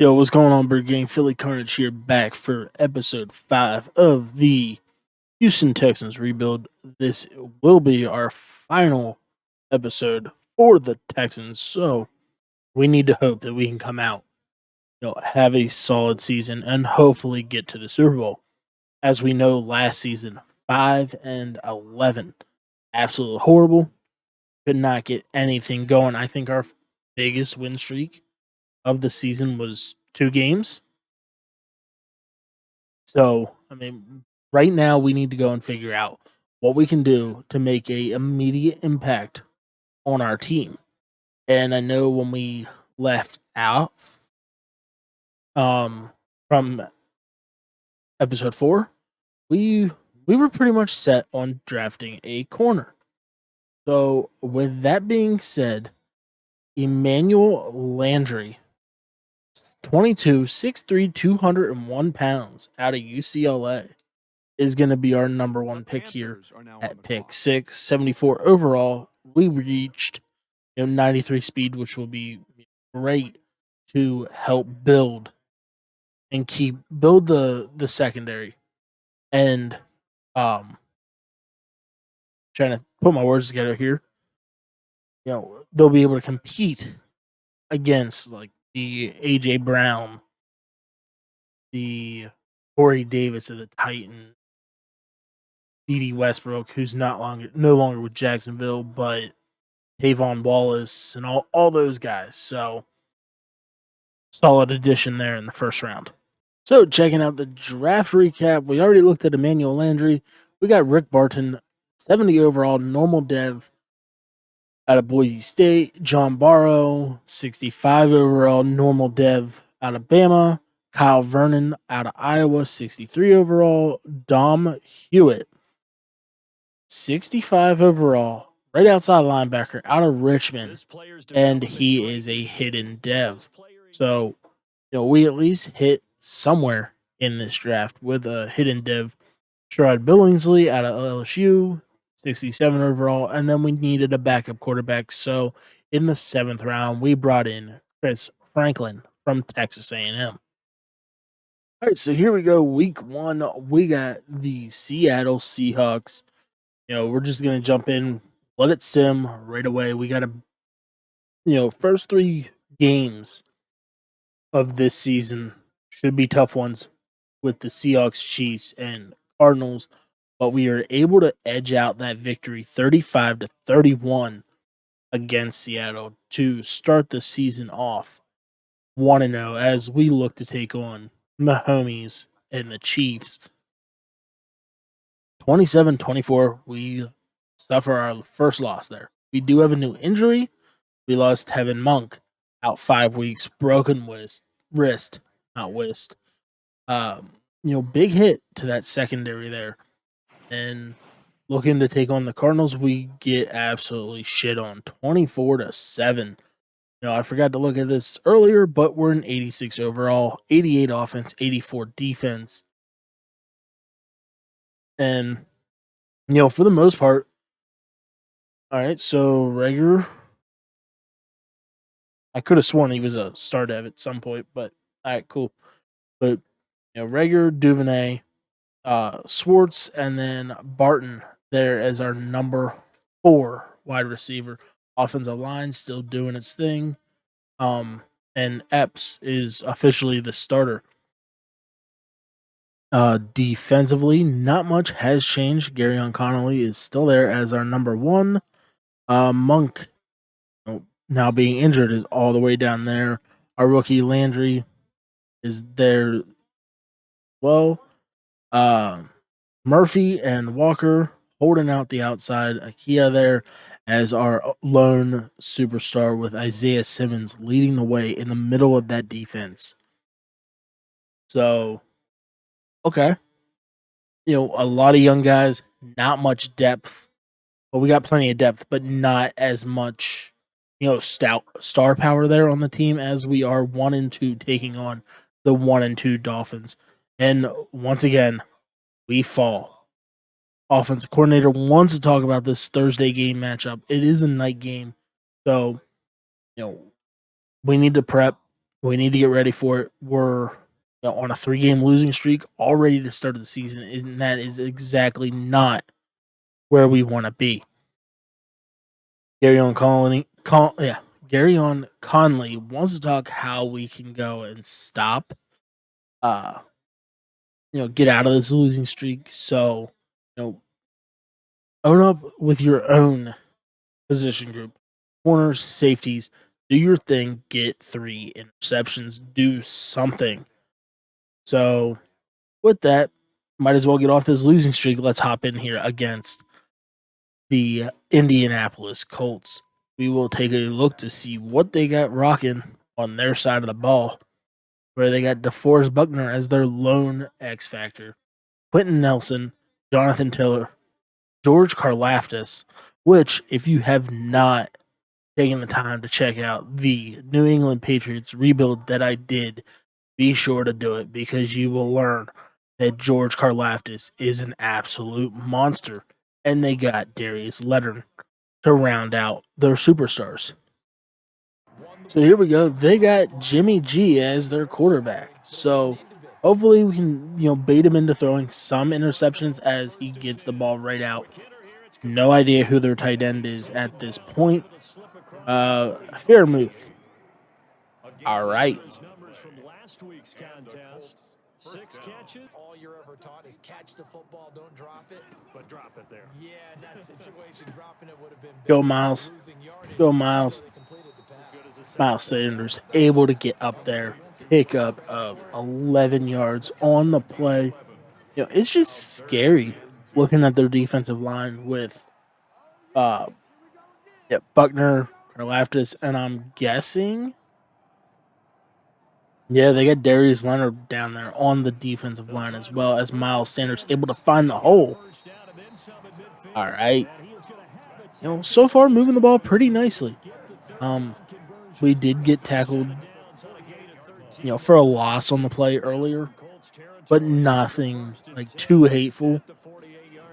Yo, what's going on, Bird Gang? Philly Carnage here, back for episode 5 of the Houston Texans rebuild. This will be our final episode for the Texans, so we need to hope that we can come out, have a solid season, and hopefully get to the Super Bowl. As we know, last season 5-11, absolutely horrible. Could not get anything going. I think our biggest win streak of the season was 2 games. So, right now we need to go and figure out what we can do to make a immediate impact on our team. And I know when we left out from episode 4, we were pretty much set on drafting a corner. So, with that being said, Emmanuel Landry, 22, 6'3", 201 pounds, out of UCLA, is going to be our number one pick here at pick 6, 74 overall. We reached 93 speed, which will be great to help build and build the secondary. And trying to put my words together here. They'll be able to compete against like the AJ Brown, the Corey Davis of the Titans, D.D. Westbrook, who's no longer with Jacksonville, but Tavon Wallace and all those guys. So solid addition there in the first round. So checking out the draft recap, we already looked at Emmanuel Landry. We got Rick Barton, 70 overall, normal dev out of Boise State. John Barrow, 65 overall, normal dev out of Bama. Kyle Vernon out of Iowa, 63 overall. Dom Hewitt, 65 overall, right outside linebacker out of Richmond, and he is a hidden dev. So, we at least hit somewhere in this draft with a hidden dev. Sherrod Billingsley out of LSU, 67 overall, and then we needed a backup quarterback. So, in the 7th round, we brought in Chris Franklin from Texas A&M. All right, so here we go. Week 1, we got the Seattle Seahawks. We're just going to jump in, let it sim right away. We got first 3 games of this season should be tough ones with the Seahawks, Chiefs, and Cardinals, but we are able to edge out that victory 35-31 against Seattle to start the season off 1-0 as we look to take on Mahomes and the Chiefs. 27-24, we suffer our first loss there. We do have a new injury. We lost Tevin Monk out 5 weeks, broken wrist, not whist. Big hit to that secondary there. And looking to take on the Cardinals, we get absolutely shit on, 24-7. I forgot to look at this earlier, but we're an 86 overall, 88 offense, 84 defense. And, for the most part, all right, so Rager, I could have sworn he was a star dev at some point, but all right, cool. But, Rager, Duvernay, Swartz, and then Barton there as our number 4 wide receiver. Offensive line still doing its thing. And Epps is officially the starter. Defensively, not much has changed. Garyon Connolly is still there as our number 1. Monk, now being injured, is all the way down there. Our rookie Landry is there. Well, Murphy and Walker holding out the outside. Akia there as our lone superstar with Isaiah Simmons leading the way in the middle of that defense. So, okay. A lot of young guys, not much depth. Well, we got plenty of depth, but not as much, stout star power there on the team as we are 1-2 taking on the 1-2 Dolphins. And once again, we fall. Offensive coordinator wants to talk about this Thursday game matchup. It is a night game, so we need to prep. We need to get ready for it. We're on a 3-game losing streak already to start the season, and that is exactly not where we want to be. Gary on Conley wants to talk how we can go and stop, get out of this losing streak. So, own up with your own position group, corners, safeties. Do your thing. Get 3 interceptions. Do something. So, with that, might as well get off this losing streak. Let's hop in here against the Indianapolis Colts. We will take a look to see what they got rocking on their side of the ball, where they got DeForest Buckner as their lone X factor, Quentin Nelson, Jonathan Taylor, George Karlaftis, which, if you have not taken the time to check out the New England Patriots rebuild that I did, be sure to do it, because you will learn that George Karlaftis is an absolute monster. And they got Darius Leonard to round out their superstars. So here we go. They got Jimmy G as their quarterback. So hopefully we can, bait him into throwing some interceptions as he gets the ball right out. No idea who their tight end is at this point. Fair move. All right. 6 catches. All you're ever taught is catch the football, don't drop it. But drop it there. Yeah, in that situation, dropping it would have been big. Go Miles. Go Miles. Miles Sanders able to get up there. Pickup of 11 yards on the play. It's just scary looking at their defensive line with Buckner, Karlaftis, and I'm guessing they got Darius Leonard down there on the defensive line, as well as Miles Sanders able to find the hole. All right. So far moving the ball pretty nicely. We did get tackled, for a loss on the play earlier, but nothing like too hateful.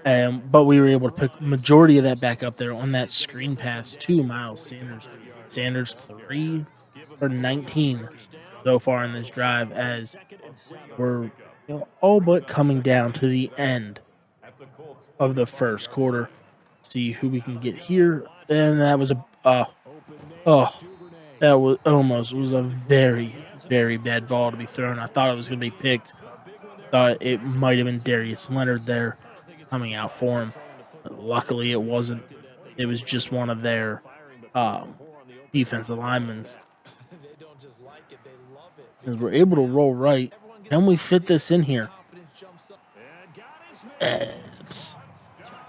But we were able to pick majority of that back up there on that screen pass to Miles Sanders. Sanders 3 for 19 so far in this drive, as we're all but coming down to the end of the first quarter. See who we can get here, and that was that was a very, very bad ball to be thrown. I thought it was going to be picked. Thought it might have been Darius Leonard there coming out for him. But luckily, it wasn't. It was just one of their defensive linemen. As we're able to roll right, can we fit this in here?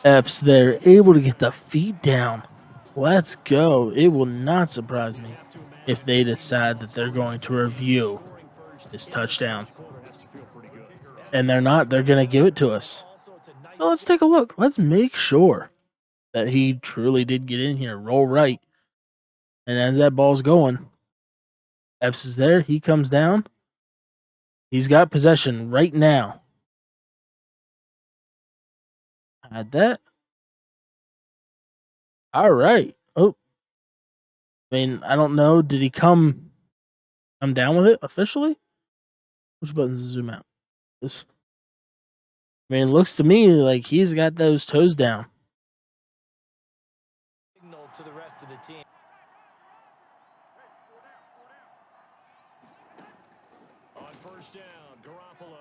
Epps there, able to get the feet down. Let's go. It will not surprise me if they decide that they're going to review this touchdown. And they're not. They're going to give it to us. So let's take a look. Let's make sure that he truly did get in here. Roll right. And as that ball's going, Epps is there. He comes down. He's got possession right now. Had that. All right. Oh. I don't know. Did he come down with it officially? Which buttons zoom out? This. It looks to me like he's got those toes down. To the rest of the team. On first down, Garoppolo.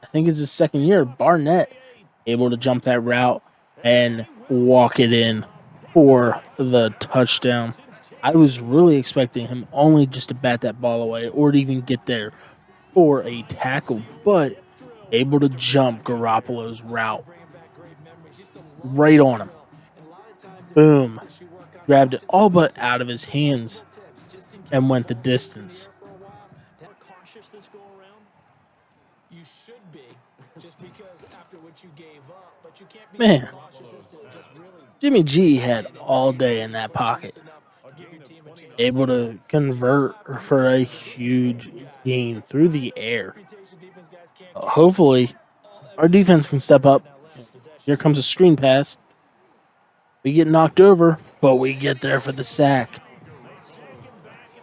I think it's his second year. Barnett able to jump that route and walk it in for the touchdown. I was really expecting him only just to bat that ball away or to even get there for a tackle, but able to jump Garoppolo's route right on him. Boom. Grabbed it all but out of his hands and went the distance. Man, Jimmy G had all day in that pocket. Able to convert for a huge gain through the air. Hopefully, our defense can step up. Here comes a screen pass. We get knocked over, but we get there for the sack.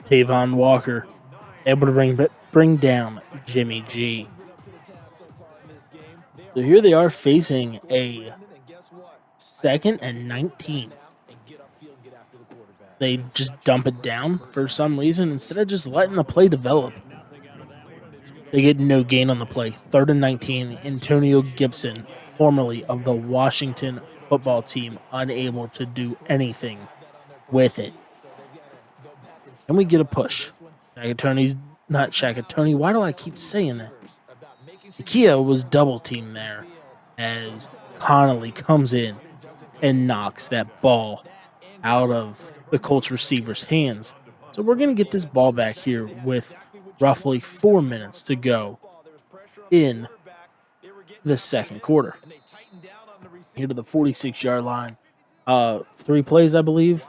Tavon Walker able to bring down Jimmy G. So here they are facing a 2nd and 19. They just dump it down for some reason instead of just letting the play develop. They get no gain on the play. 3rd and 19. Antonio Gibson, formerly of the Washington football team, unable to do anything with it. Can we get a push? Shakatoni's not Shakatoni. Why do I keep saying that? Kia was double teamed there as Connolly comes in and knocks that ball out of the Colts receiver's hands. So we're going to get this ball back here with roughly 4 minutes to go in the second quarter. Here to the 46-yard line. 3 plays, I believe,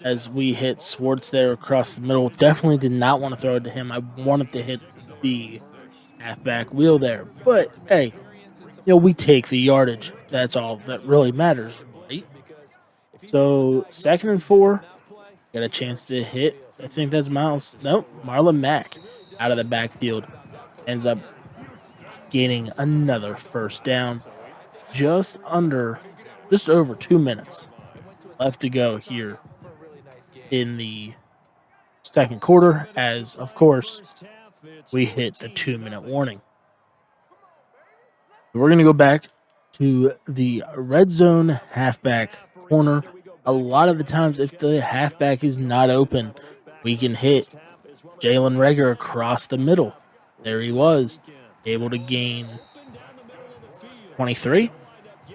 as we hit Swartz there across the middle. Definitely did not want to throw it to him. I wanted to hit the halfback wheel there. But, hey, we take the yardage. That's all that really matters, right? So, 2nd and 4. Got a chance to hit. I think that's Miles. Nope, Marlon Mack out of the backfield. Ends up gaining another first down. Just over 2 minutes left to go here in the second quarter, as, of course, we hit the 2-minute warning. We're going to go back to the red zone halfback corner. A lot of the times, if the halfback is not open, we can hit Jalen Reagor across the middle. There he was, able to gain 23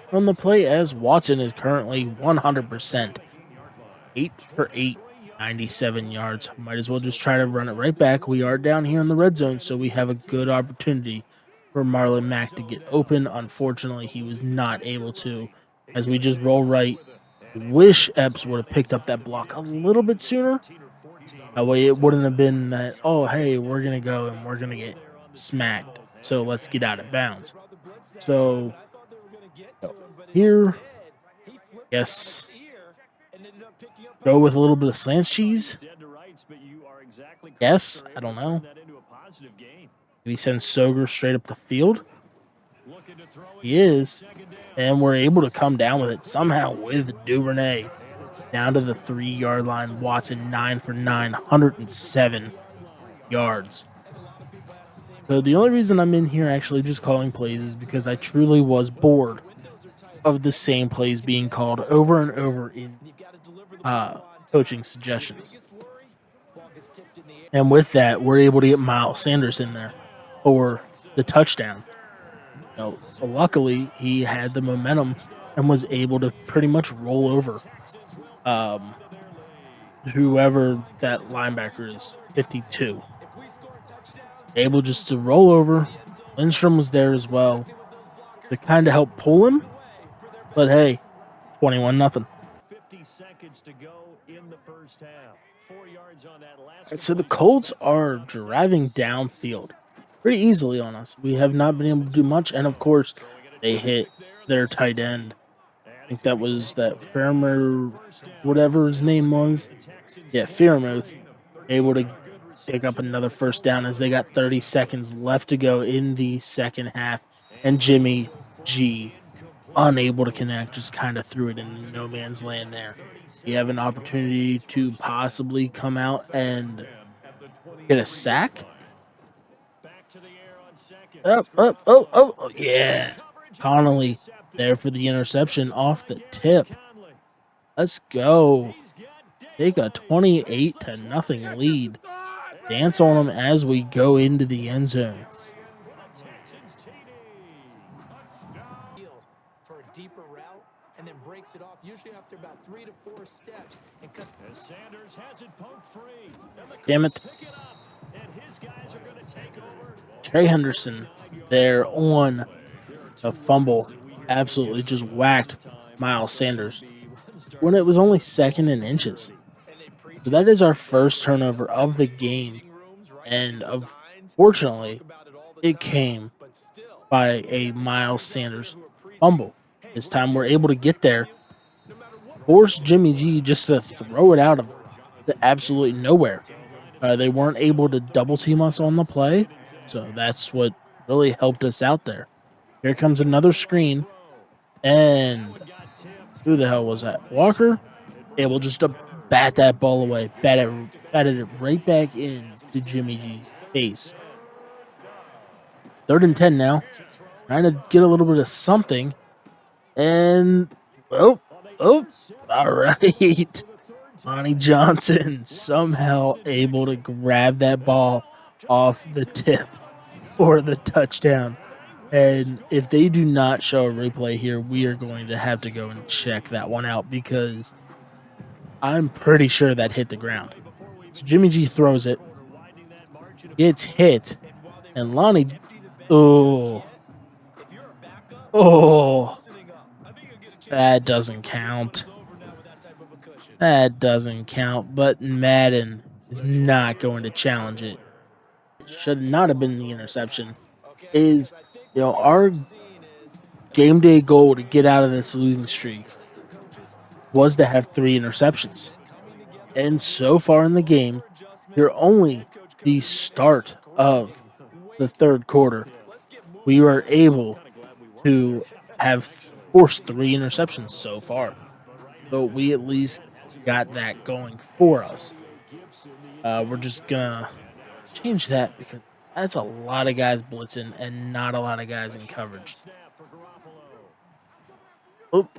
from the play, as Watson is currently 100%. 8 for 8, 97 yards. Might as well just try to run it right back. We are down here in the red zone, so we have a good opportunity for Marlon Mack to get open. Unfortunately, he was not able to, as we just roll right. Wish Epps would have picked up that block a little bit sooner. That way it wouldn't have been that, oh, hey, we're going to go and we're going to get smacked, so let's get out of bounds. So here, yes, go with a little bit of slant cheese. Yes, I don't know. He sends Soger straight up the field. He is. And we're able to come down with it somehow with Duvernay. Down to the 3-yard line. Watson 9 for 9, 107 yards. So the only reason I'm in here actually just calling plays is because I truly was bored of the same plays being called over and over in coaching suggestions. And with that, we're able to get Miles Sanders in there for the touchdown. So luckily, he had the momentum and was able to pretty much roll over whoever that linebacker is, 52. Able just to roll over. Lindstrom was there as well to kind of help pull him. But hey, 21-0. 50 seconds to go in the first half. 4 yards on that last. So the Colts are driving downfield pretty easily on us. We have not been able to do much, and of course, they hit their tight end. I think that was that Fairmouth, whatever his name was. Yeah, Fairmouth, able to pick up another first down as they got 30 seconds left to go in the second half, and Jimmy G, unable to connect, just kind of threw it in no man's land there. You have an opportunity to possibly come out and get a sack. Oh, yeah. Connolly there for the interception off the tip. Let's go. Take a 28-0 lead. Dance on them as we go into the end zone. For a deeper route and then breaks it off usually after about 3 to 4 steps and Sanders has it poked free. Damn it. Trey Henderson there on a fumble. Absolutely just whacked Miles Sanders when it was only 2nd and inches. So that is our first turnover of the game. And unfortunately, it came by a Miles Sanders fumble. This time we're able to get there, force Jimmy G just to throw it out of the absolutely nowhere. They weren't able to double team us on the play, so that's what really helped us out there. Here comes another screen, and who the hell was that? Walker, able just to bat that ball away, batted it right back in to Jimmy G's face. 3rd and 10 now, trying to get a little bit of something, and all right. Lonnie Johnson somehow able to grab that ball off the tip for the touchdown. And if they do not show a replay here, we are going to have to go and check that one out because I'm pretty sure that hit the ground. So Jimmy G throws it, gets hit, and Lonnie, oh, that doesn't count. That doesn't count, but Madden is not going to challenge it. It should not have been the interception. Our game day goal to get out of this losing streak was to have 3 interceptions. And so far in the game, you're only the start of the 3rd quarter. We were able to have forced 3 interceptions so far. So we at least got that going for us. We're just gonna change that because that's a lot of guys blitzing and not a lot of guys in coverage. Looking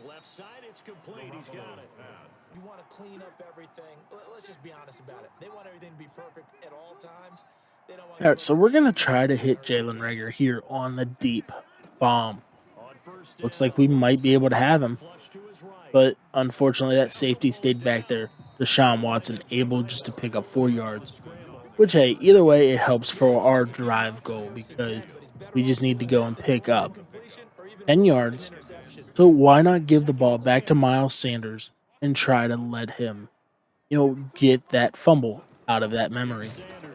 left side, it's complete. He's got it. You want to clean up everything. Let's just be honest about it. They want everything to be perfect at all times. All right, so we're gonna try to hit Jalen Reagor here on the deep bomb. Looks like we might be able to have him, but unfortunately that safety stayed back there. Deshaun Watson able just to pick up 4 yards, which, hey, either way, it helps for our drive goal because we just need to go and pick up 10 yards. So why not give the ball back to Miles Sanders and try to let him, get that fumble out of that memory,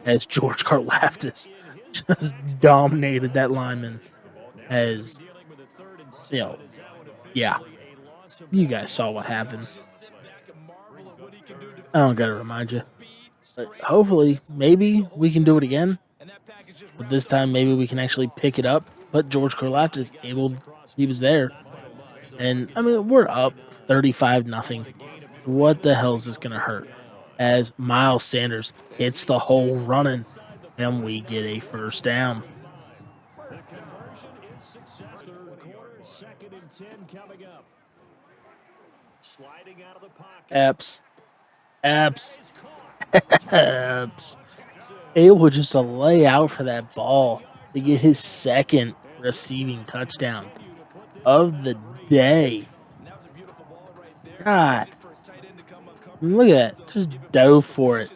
as George Karlaftis just dominated that lineman. As yeah, you guys saw what happened. I don't gotta remind you, but hopefully, maybe we can do it again. But this time, maybe we can actually pick it up. But George Karlaftis he was there, and I mean we're up 35-0. What the hell is this gonna hurt? As Miles Sanders hits the hole running, and we get a 1st down. Epps. Able just to lay out for that ball to get his 2nd receiving touchdown of the day. God. Look at that. Just dove for it.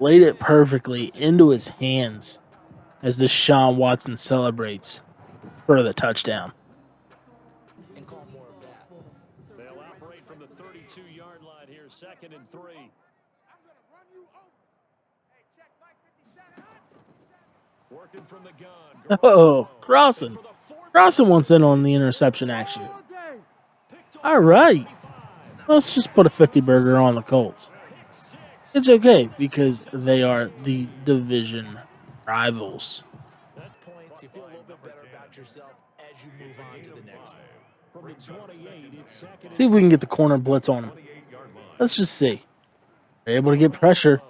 Laid it perfectly into his hands as Deshaun Watson celebrates for the touchdown. They'll operate from the 32-yard line here, 2nd and 3. Working from the gun. Oh, Crossan wants in on the interception action. All right. Let's just put a 50 burger on the Colts. It's okay because they are the division rivals. That's points. You feel a little bit better about yourself as you move on to the next one. See if we can get the corner blitz on him. Let's just see. They're able to get pressure,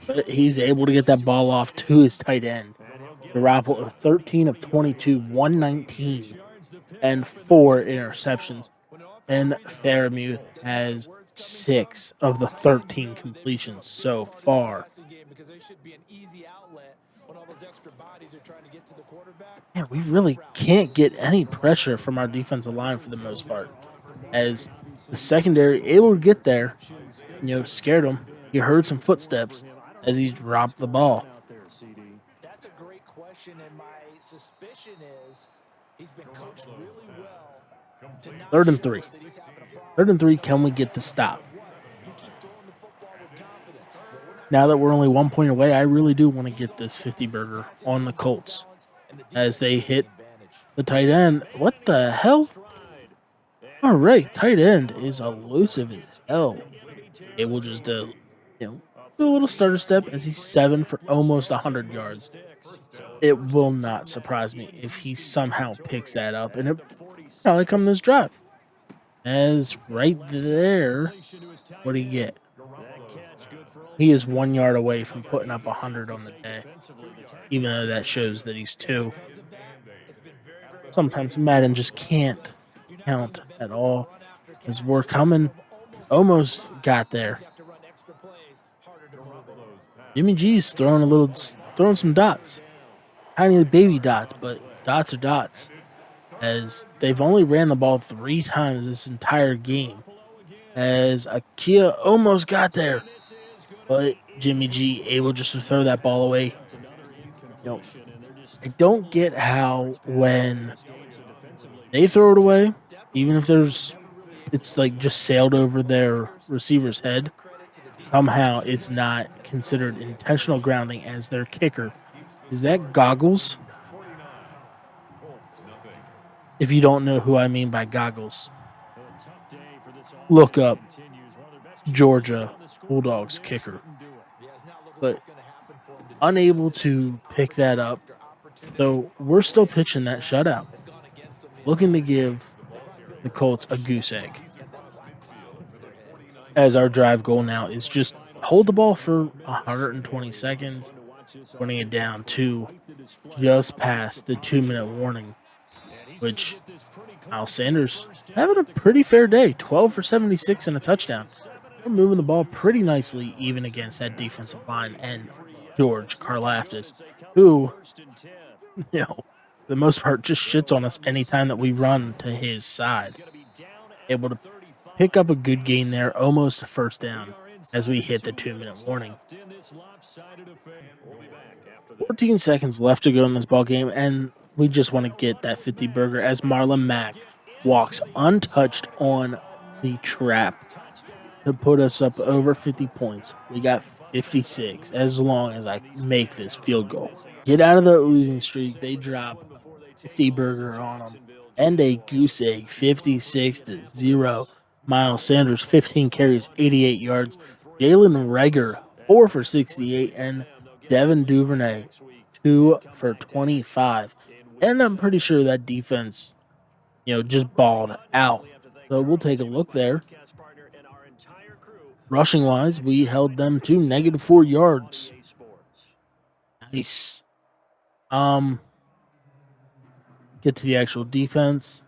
but he's able to get that ball off to his tight end. Garoppolo, 13 of 22, 119, and 4 interceptions. And Fairmouth has 6 of the 13 completions so far. Yeah, we really can't get any pressure from our defensive line for the most part. As the secondary able to get there, scared him. He heard some footsteps as he dropped the ball. That's a great question, and my suspicion is he's been coached really well. 3rd and 3. 3rd and 3, can we get the stop? Now that we're only 1 point away, I really do want to get this 50 burger on the Colts as they hit the tight end. What the hell? All right, tight end is elusive as hell. able just to, do a little starter step as he's 7 for almost 100 yards. It will not surprise me if he somehow picks that up, and it probably come this drive. As right there, what do you get? He is 1 yard away from putting up 100 on the day, even though that shows that he's 2. Sometimes Madden just can't count at all, as we're coming, almost got there. Jimmy G's throwing some dots, tiny baby dots, but dots are dots. As they've only ran the ball 3 times this entire game. As Akia almost got there, but Jimmy G able just to throw that ball away. I don't get how when they throw it away, even if it's like just sailed over their receiver's head, somehow it's not considered intentional grounding as their kicker. Is that Goggles? If you don't know who I mean by Goggles, look up Georgia Bulldogs kicker. But unable to pick that up. So we're still pitching that shutout, looking to give the Colts a goose egg. As our drive goal now is just hold the ball for 120 seconds, running it down to just past the 2-minute warning, which Miles Sanders having a pretty fair day, 12 for 76 and a touchdown. We're moving the ball pretty nicely, even against that defensive line and George Karlaftis, who, for the most part, just shits on us anytime that we run to his side. Able to pick up a good gain there, almost a first down, as we hit the 2-minute warning. 14 seconds left to go in this ball game, and we just want to get that 50 burger as Marlon Mack walks untouched on the trap to put us up over 50 points. We got 56 as long as I make this field goal. Get out of the losing streak. They drop 50 burger on them and a goose egg, 56-0. Miles Sanders, 15 carries, 88 yards. Jalen Reagor, 4 for 68, and Devin Duvernay, 2 for 25. And I'm pretty sure that defense, just balled out. So we'll take a look there. Rushing wise, we held them to -4 yards. Nice. Get to the actual defense.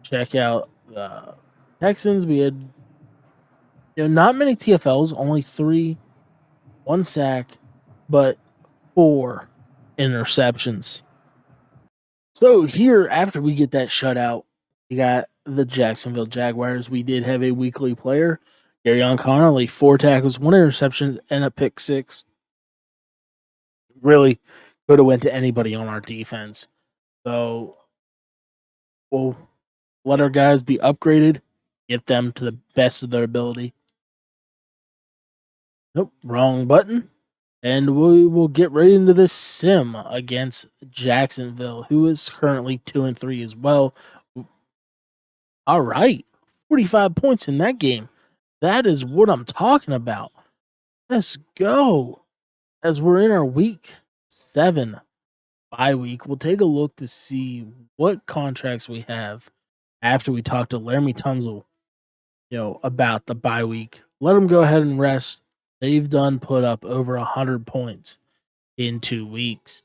Check out the Texans. We had not many TFLs, only 3, 1 sack, but 4 interceptions. So here, after we get that shutout, we got the Jacksonville Jaguars. We did have a weekly player, Garyon Connolly, 4 tackles, 1 interception, and a pick 6. Really could have went to anybody on our defense. So we'll let our guys be upgraded, get them to the best of their ability. Nope, wrong button. And we will get right into this sim against Jacksonville, who is currently 2-3 as well. All right, 45 points in that game. That is what I'm talking about. Let's go. As we're in our week 7 bye week, we'll take a look to see what contracts we have after we talk to Laramie Tunzel, about the bye week. Let them go ahead and rest. They've done put up over 100 points in 2 weeks.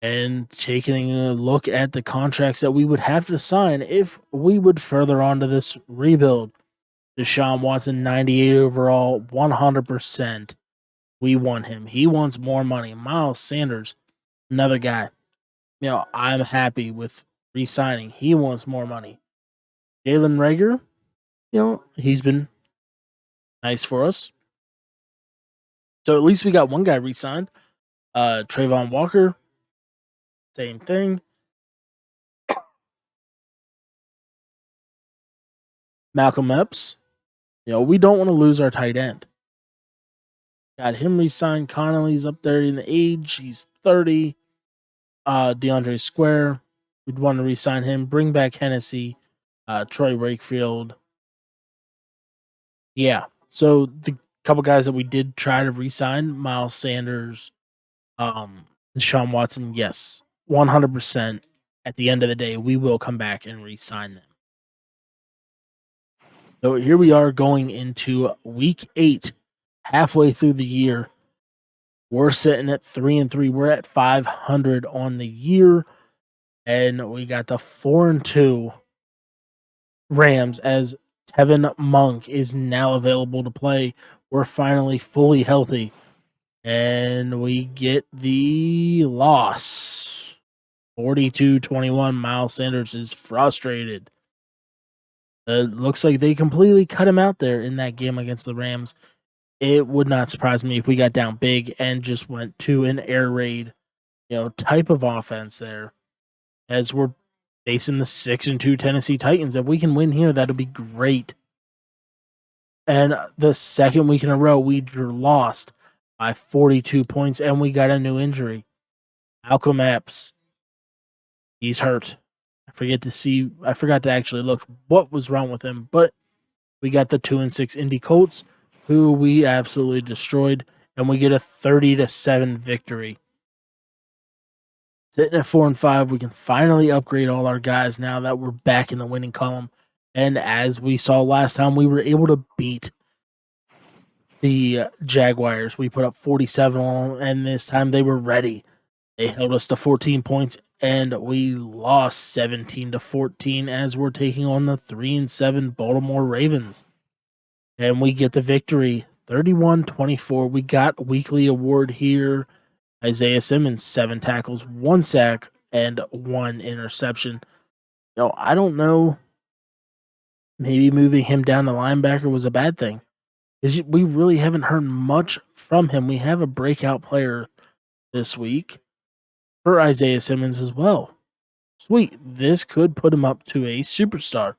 And taking a look at the contracts that we would have to sign if we would further on to this rebuild. Deshaun Watson, 98 overall, 100%. We want him. He wants more money. Miles Sanders, another guy. I'm happy with re-signing. He wants more money. Jalen Reagor, he's been nice for us. So at least we got one guy re-signed. Trayvon Walker, same thing. Malcolm Epps, we don't want to lose our tight end. Got him re-signed. Connolly's up there in the age. He's 30. DeAndre Square, we'd want to re-sign him. Bring back Hennessy. Troy Wakefield. Yeah. So the couple guys that we did try to re-sign, Miles Sanders, Deshaun Watson, yes, 100%. At the end of the day, we will come back and re-sign them. So here we are going into week 8, halfway through the year. We're sitting at 3-3. We're at 500 on the year, and we got the 4-2 Rams as Tevin Monk is now available to play. We're finally fully healthy, and we get the loss. 42-21. Miles Sanders is frustrated. It looks like they completely cut him out there in that game against the Rams. It would not surprise me if we got down big and just went to an air raid, type of offense there, as we're facing the 6-2 Tennessee Titans. If we can win here, that'll be great. And the second week in a row, we lost by 42 points, and we got a new injury. Malcolm Epps, he's hurt. I forgot to actually look what was wrong with him, but we got the 2-6 Indy Colts, who we absolutely destroyed, and we get a 30-7 victory. Sitting at 4-5, we can finally upgrade all our guys now that we're back in the winning column. And as we saw last time, we were able to beat the Jaguars. We put up 47 on them, and this time they were ready. They held us to 14 points, and we lost 17-14 as we're taking on the 3-7 Baltimore Ravens. And we get the victory, 31-24. We got a weekly award here. Isaiah Simmons, 7 tackles, 1 sack, and 1 interception. I don't know. Maybe moving him down to linebacker was a bad thing, because we really haven't heard much from him. We have a breakout player this week for Isaiah Simmons as well. Sweet. This could put him up to a superstar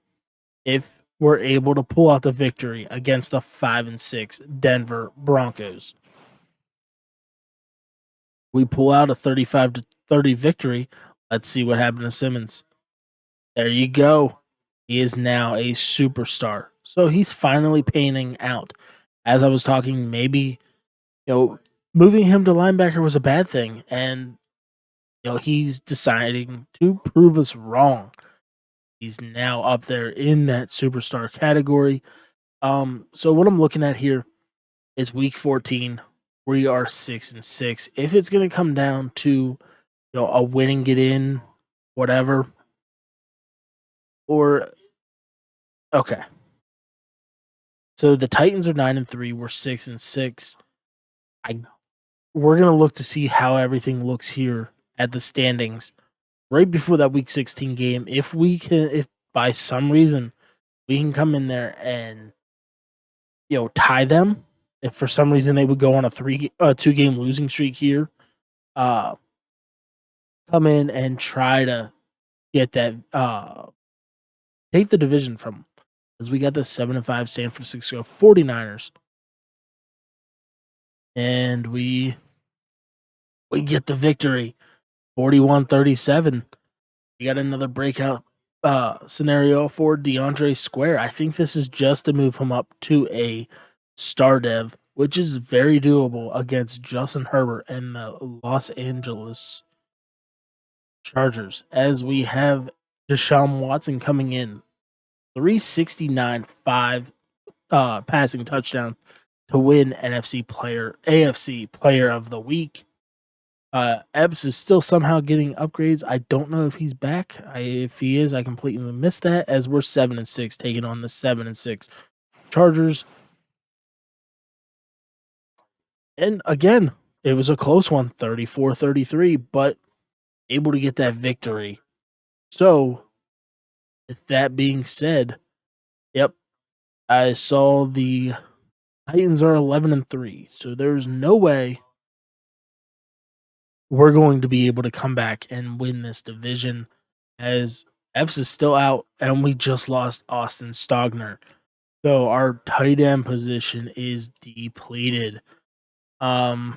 if we're able to pull out the victory against the 5-6 Denver Broncos. We pull out a 35-30 victory. Let's see what happened to Simmons. There you go. He is now a superstar. So he's finally panning out. As I was talking, maybe, moving him to linebacker was a bad thing. And, he's deciding to prove us wrong. He's now up there in that superstar category. So what I'm looking at here is week 14. We are 6-6. If it's going to come down to, a win and get in, whatever, or okay. So the Titans are 9-3. We're 6-6. We're gonna look to see how everything looks here at the standings right before that Week 16 game. If by some reason we can come in there and tie them, if for some reason they would go on a 2-game losing streak here, come in and try to get that take the division from them. As we got the 7-5 San Francisco 49ers. And we get the victory, 41-37. We got another breakout scenario for DeAndre Square. I think this is just to move him up to a star dev, which is very doable against Justin Herbert and the Los Angeles Chargers. As we have Deshaun Watson coming in, 369, 5 passing touchdown to win AFC Player of the Week. Epps is still somehow getting upgrades. I don't know if he's back. If he is, I completely missed that. As we're 7-6, taking on the 7-6 Chargers. And again, it was a close one, 34-33, but able to get that victory. So, with that being said, yep, I saw the Titans are 11-3, so there's no way we're going to be able to come back and win this division, as Epps is still out and we just lost Austin Stogner. So our tight end position is depleted. Yeah,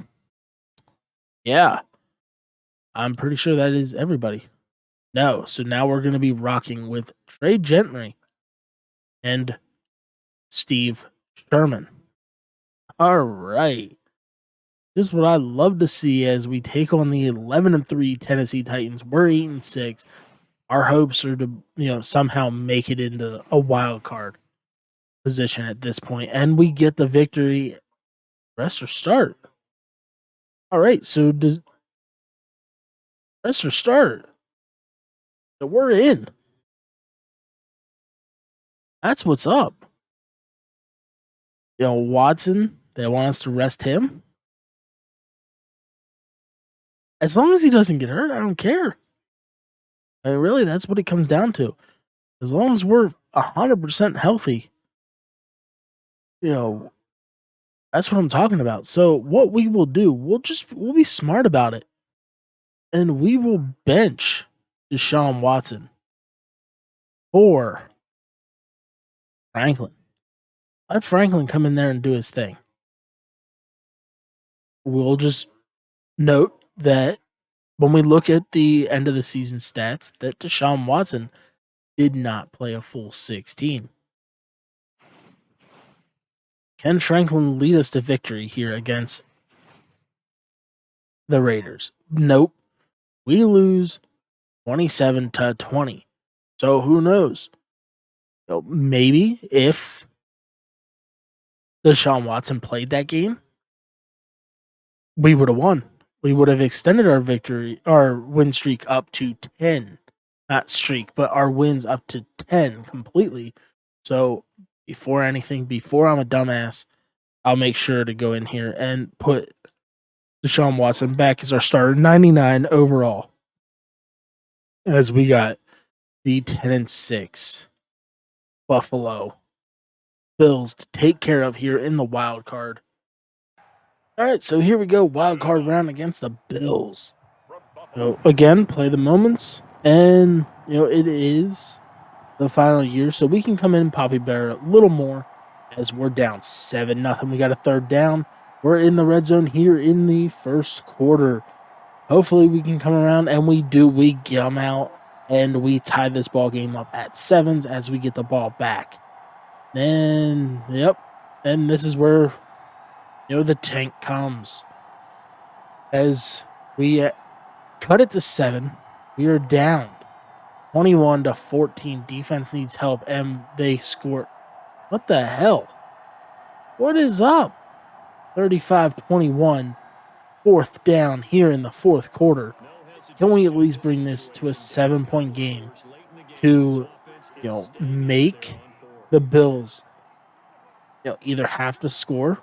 I'm pretty sure that is everybody. No, so now we're going to be rocking with Trey Gentry and Steve Sherman. All right. This is what I love to see as we take on the 11-3 Tennessee Titans. We're 8-6. Our hopes are to, somehow make it into a wild card position at this point, and we get the victory. Rest or start? All right, so does rest or start? So we're in. That's what's up. Watson, they want us to rest him. As long as he doesn't get hurt, I don't care. I mean, really, that's what it comes down to. As long as we're 100% healthy, that's what I'm talking about. So what we will do, we'll be smart about it. And we will bench Deshaun Watson for Franklin. Let Franklin come in there and do his thing. We'll just note that when we look at the end of the season stats, that Deshaun Watson did not play a full 16. Can Franklin lead us to victory here against the Raiders? Nope. We lose 27-20. So who knows? Maybe if Deshaun Watson played that game, we would have won. We would have extended our win streak up to 10. Not streak, but our wins up to 10 completely. So before I'm a dumbass, I'll make sure to go in here and put Deshaun Watson back as our starter, 99 overall. As we got the 10-6 Buffalo Bills to take care of here in the wild card. All right, so here we go, wild card round against the Bills. So again, play the moments, and it is the final year, so we can come in and Poppy Bear a little more as we're down 7-0. We got a third down. We're in the red zone here in the first quarter. Hopefully we can come around, and we do. We get them out, and we tie this ball game up at 7s as we get the ball back. And and this is where the tank comes. As we cut it to 7, we are down 21-14. Defense needs help, and they score. What the hell? What is up? 35-21. Fourth down here in the fourth quarter. Can we at least bring this to a 7-point game to, make the Bills, either have to score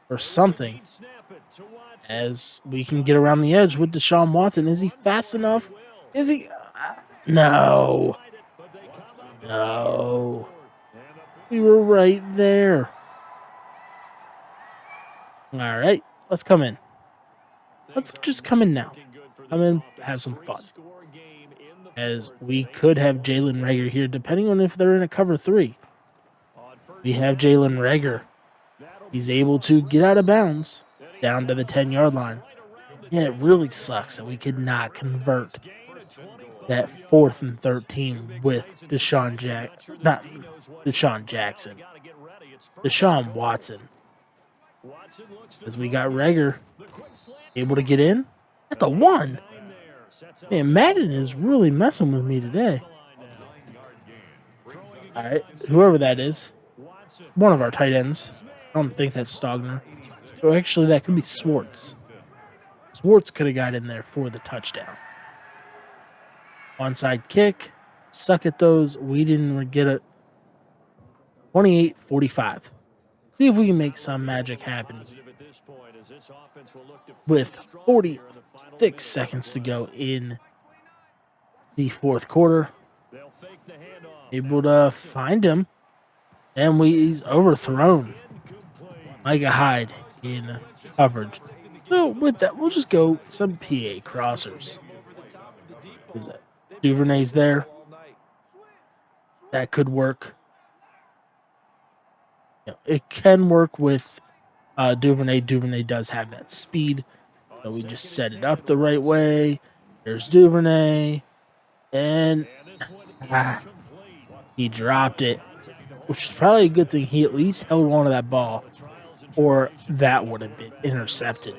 or something, as we can get around the edge with Deshaun Watson. Is he fast enough? Is he? No. No. We were right there. All right, let's come in. Let's just come in now. Come in, have some fun. As we could have Jalen Reagor here, depending on if they're in a cover 3. We have Jalen Reagor. He's able to get out of bounds down to the 10-yard line. Yeah, it really sucks that we could not convert that 4th and 13 with Deshaun Watson. As we got Reagor able to get in at the 1. Man, Madden is really messing with me today. All right, whoever that is, one of our tight ends. I don't think that's Stogner. So actually, that could be Swartz. Swartz could have got in there for the touchdown. Onside kick. Suck at those. We didn't get it. 28-45. See if we can make some magic happen. With 46 seconds to go in the fourth quarter. Able to find him. And he's overthrown. Micah Hyde in coverage. So with that, we'll just go some PA crossers. Duvernay's there. That could work. It can work with Duvernay. Duvernay does have that speed. So we just set it up the right way. There's Duvernay. And he dropped it. which is probably a good thing. He at least held on to that ball, or that would have been intercepted.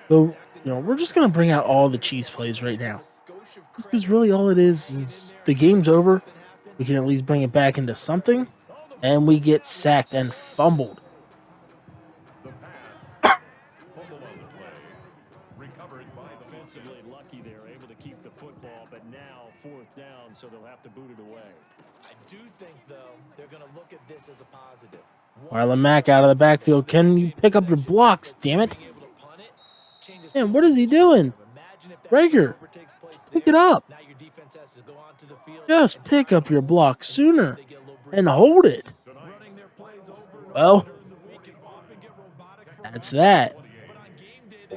So, we're just going to bring out all the Chiefs plays right now. Just because really all it is the game's over. We can at least bring it back into something, and we get sacked and fumbled. Offensively lucky they're able to keep the football, but now 4th down, so they'll have to boot it away. I do think, though, they're going to look at this as a positive. Marlon Mack out of the backfield. Can you pick up your blocks, damn it? Man, what is he doing? Rager, pick it up. Just pick up your block sooner and hold it. Well, that's that.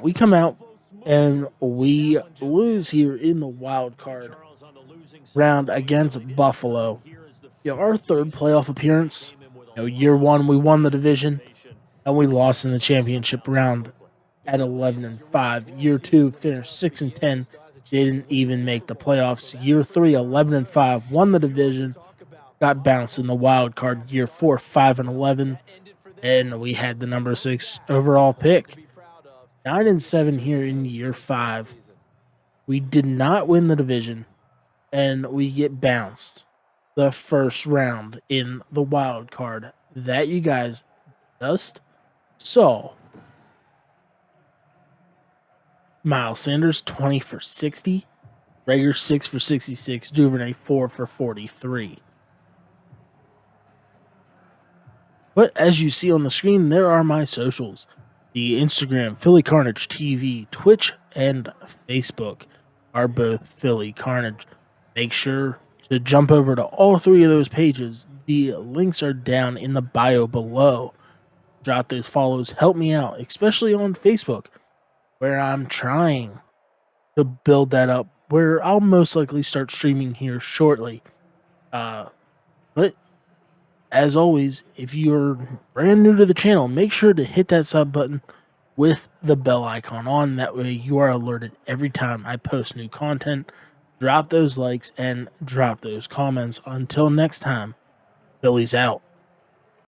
We come out and we lose here in the wild card round against Buffalo. Our 3rd playoff appearance. Year 1 we won the division and we lost in the championship round at 11-5. Year 2 finished 6-10. Didn't even make the playoffs. Year 3 11-5. Won the division. Got bounced in the wild card. Year 4 5-11. And we had the number 6 overall pick. 9-7 here in year 5. We did not win the division, and we get bounced the first round in the wild card. That you guys just saw. Miles Sanders 20 for 60, Rager 6 for 66, Duvernay 4 for 43. But as you see on the screen, there are my socials. The Instagram, Philly Carnage TV, Twitch, and Facebook are both Philly Carnage. Make sure to jump over to all 3 of those pages. The links are down in the bio below. Drop those follows. Help me out, especially on Facebook, where I'm trying to build that up, where I'll most likely start streaming here shortly. But as always, if you're brand new to the channel, make sure to hit that sub button with the bell icon on. That way you are alerted every time I post new content. Drop those likes and drop those comments. Until next time, Philly's out.